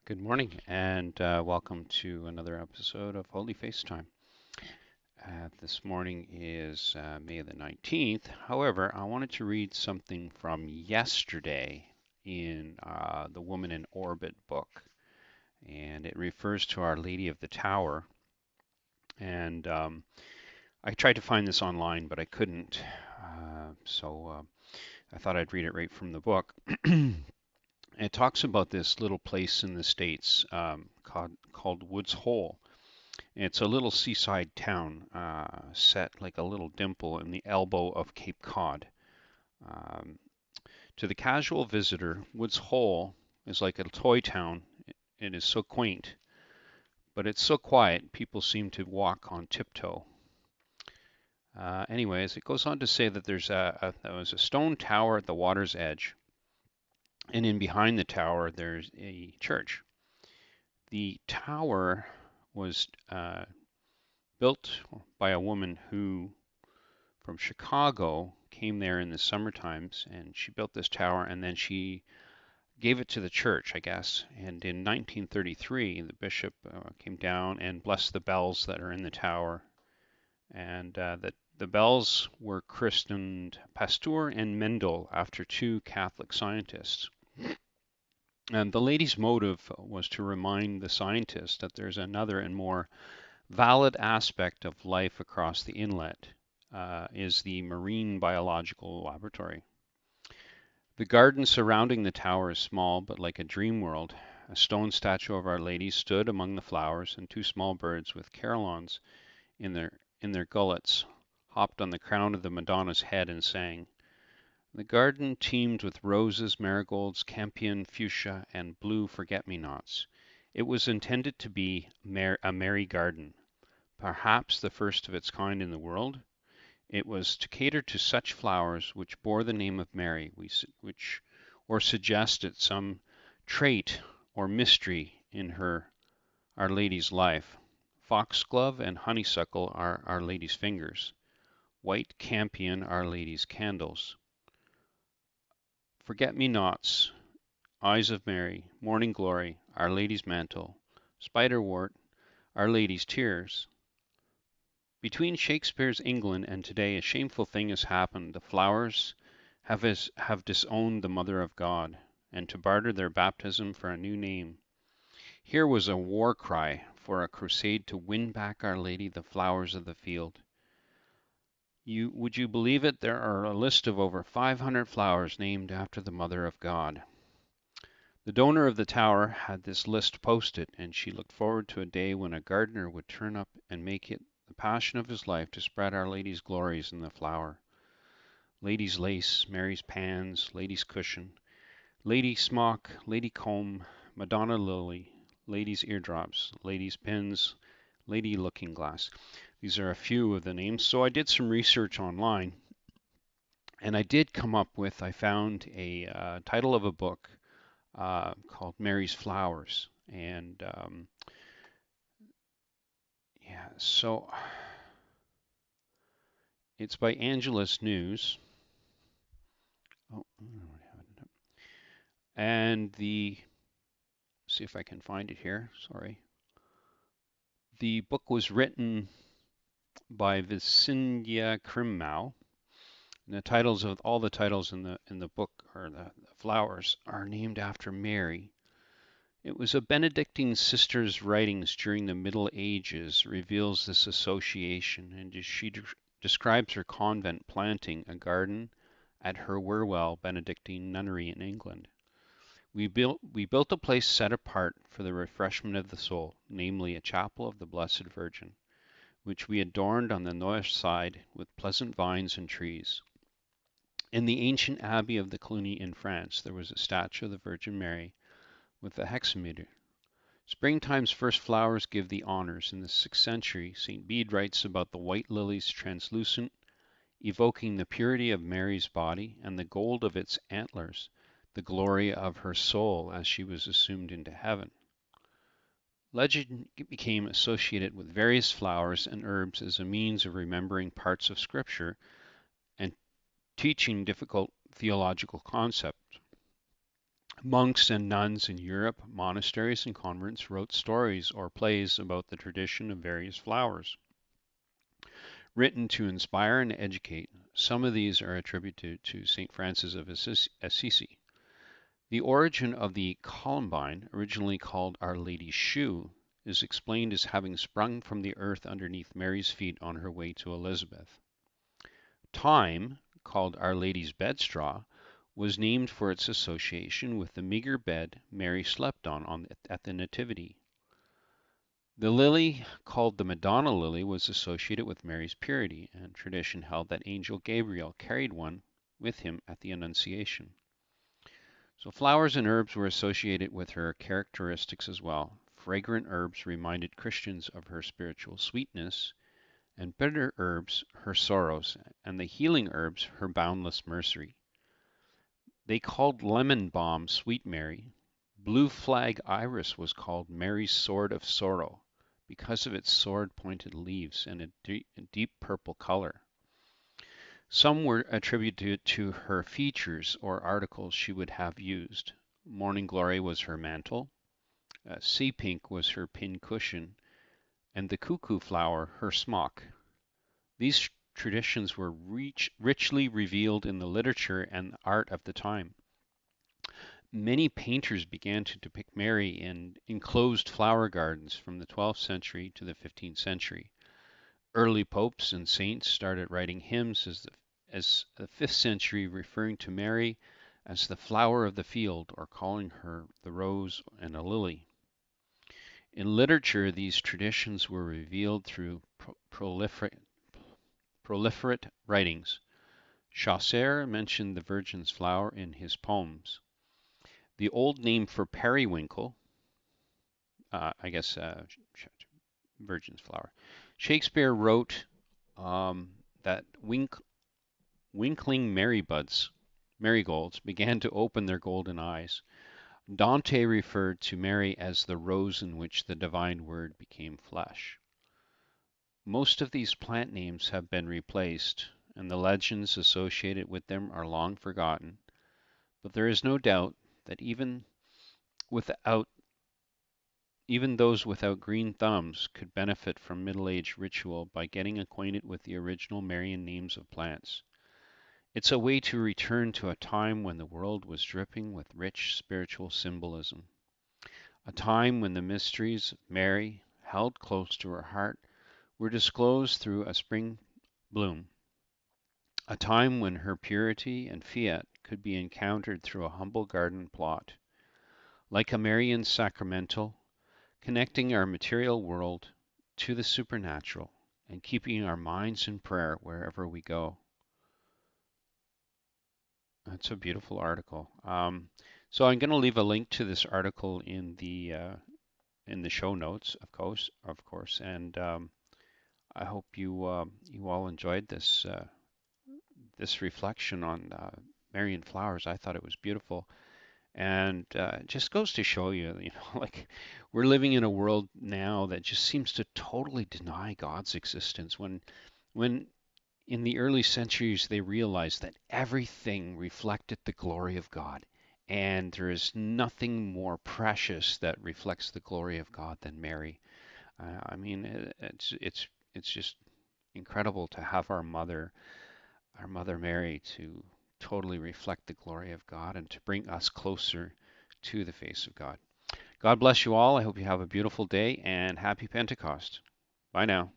Good morning, and welcome to another episode of Holy FaceTime. This morning is May the 19th. However, I wanted to read something from yesterday in the Woman in Orbit book, and it refers to Our Lady of the Tower. And I tried to find this online, but I couldn't, so I thought I'd read it right from the book. It talks about this little place in the States called Woods Hole. It's a little seaside town set like a little dimple in the elbow of Cape Cod. Um, to the casual visitor, Woods Hole is like a toy town. It is so quaint, but it's so quiet, people seem to walk on tiptoe. Anyways, it goes on to say that there was a stone tower at the water's edge, and in behind the tower there's a church. The tower was built by a woman who from Chicago came there in the summer times, and she built this tower, and then she gave it to the church, I guess. And in 1933, the bishop came down and blessed the bells that are in the tower, and the bells were christened Pasteur and Mendel after two Catholic scientists. And the lady's motive was to remind the scientists that there's another and more valid aspect of life across the inlet, is the marine biological laboratory. The garden surrounding the tower is small, but like a dream world. A stone statue of Our Lady stood among the flowers, and two small birds with carillons in their gullets hopped on the crown of the Madonna's head and sang. The garden teemed with roses, marigolds, campion, fuchsia, and blue forget-me-nots. It was intended to be a merry garden, perhaps the first of its kind in the world. It was to cater to such flowers which bore the name of Mary, which or suggested some trait or mystery in her Our Lady's life. Foxglove and honeysuckle are Our Lady's fingers. White campion Our Lady's candles. Forget-me-nots, eyes of Mary, morning glory, Our Lady's mantle, spiderwort, Our Lady's tears. Between Shakespeare's England and today a shameful thing has happened. The flowers have disowned the Mother of God, and to barter their baptism for a new name. Here was a war cry for a crusade to win back Our Lady the flowers of the field. Would you believe it? There are a list of over 500 flowers named after the Mother of God. The donor of the tower had this list posted, and she looked forward to a day when a gardener would turn up and make it the passion of his life to spread Our Lady's glories in the flower. Lady's lace, Mary's pans, Lady's cushion, Lady smock, Lady comb, Madonna lily, Lady's eardrops, Lady's pins, Lady looking glass. These are a few of the names. So I did some research online, and I found a title of a book called Mary's Flowers. And yeah, so it's by Angelus News. Oh, and see if I can find it here. Sorry. The book was written by Visindhya Krimmau. And the titles of all the titles in the book, or the flowers, are named after Mary. It was a Benedictine sister's writings during the Middle Ages reveals this association, and she describes her convent planting a garden at her Wherwell Benedictine nunnery in England. We built a place set apart for the refreshment of the soul, namely a chapel of the Blessed Virgin, which we adorned on the north side with pleasant vines and trees. In the ancient abbey of the Cluny in France, there was a statue of the Virgin Mary with a hexameter. Springtime's first flowers give thee honors. In the 6th century, St. Bede writes about the white lilies translucent, evoking the purity of Mary's body, and the gold of its antlers, the glory of her soul as she was assumed into heaven. Legend became associated with various flowers and herbs as a means of remembering parts of Scripture and teaching difficult theological concepts. Monks and nuns in Europe, monasteries and convents wrote stories or plays about the tradition of various flowers, written to inspire and educate. Some of these are attributed to St. Francis of Assisi. The origin of the columbine, originally called Our Lady's shoe, is explained as having sprung from the earth underneath Mary's feet on her way to Elizabeth. Thyme, called Our Lady's bedstraw, was named for its association with the meager bed Mary slept on at the Nativity. The lily, called the Madonna lily, was associated with Mary's purity, and tradition held that Angel Gabriel carried one with him at the Annunciation. So flowers and herbs were associated with her characteristics as well. Fragrant herbs reminded Christians of her spiritual sweetness, and bitter herbs her sorrows, and the healing herbs her boundless mercy. They called lemon balm Sweet Mary. Blue flag iris was called Mary's sword of sorrow because of its sword-pointed leaves and a deep purple color. Some were attributed to her features or articles she would have used. Morning glory was her mantle, sea pink was her pin cushion, and the cuckoo flower her smock. These traditions were richly revealed in the literature and art of the time. Many painters began to depict Mary in enclosed flower gardens from the 12th century to the 15th century. Early popes and saints started writing hymns as the 5th century, referring to Mary as the flower of the field or calling her the rose and a lily. In literature, these traditions were revealed through proliferate writings. Chaucer mentioned the Virgin's flower in his poems. The old name for periwinkle, I guess, Virgin's flower. Shakespeare wrote that winkling marigolds began to open their golden eyes. Dante referred to Mary as the rose in which the divine word became flesh. Most of these plant names have been replaced, and the legends associated with them are long forgotten, but there is no doubt that without even those without green thumbs could benefit from Middle Age ritual by getting acquainted with the original Marian names of plants. It's a way to return to a time when the world was dripping with rich spiritual symbolism, a time when the mysteries of Mary, held close to her heart, were disclosed through a spring bloom, a time when her purity and fiat could be encountered through a humble garden plot. Like a Marian sacramental, connecting our material world to the supernatural and keeping our minds in prayer wherever we go. That's a beautiful article. So I'm going to leave a link to this article in the show notes, of course, and I hope you all enjoyed this reflection on Marian flowers. I thought it was beautiful. And it just goes to show you, like we're living in a world now that just seems to totally deny God's existence. When in the early centuries they realized that everything reflected the glory of God, and there is nothing more precious that reflects the glory of God than Mary. I mean, it's just incredible to have our mother Mary, to totally reflect the glory of God and to bring us closer to the face of God. God bless you all. I hope you have a beautiful day and happy Pentecost. Bye now.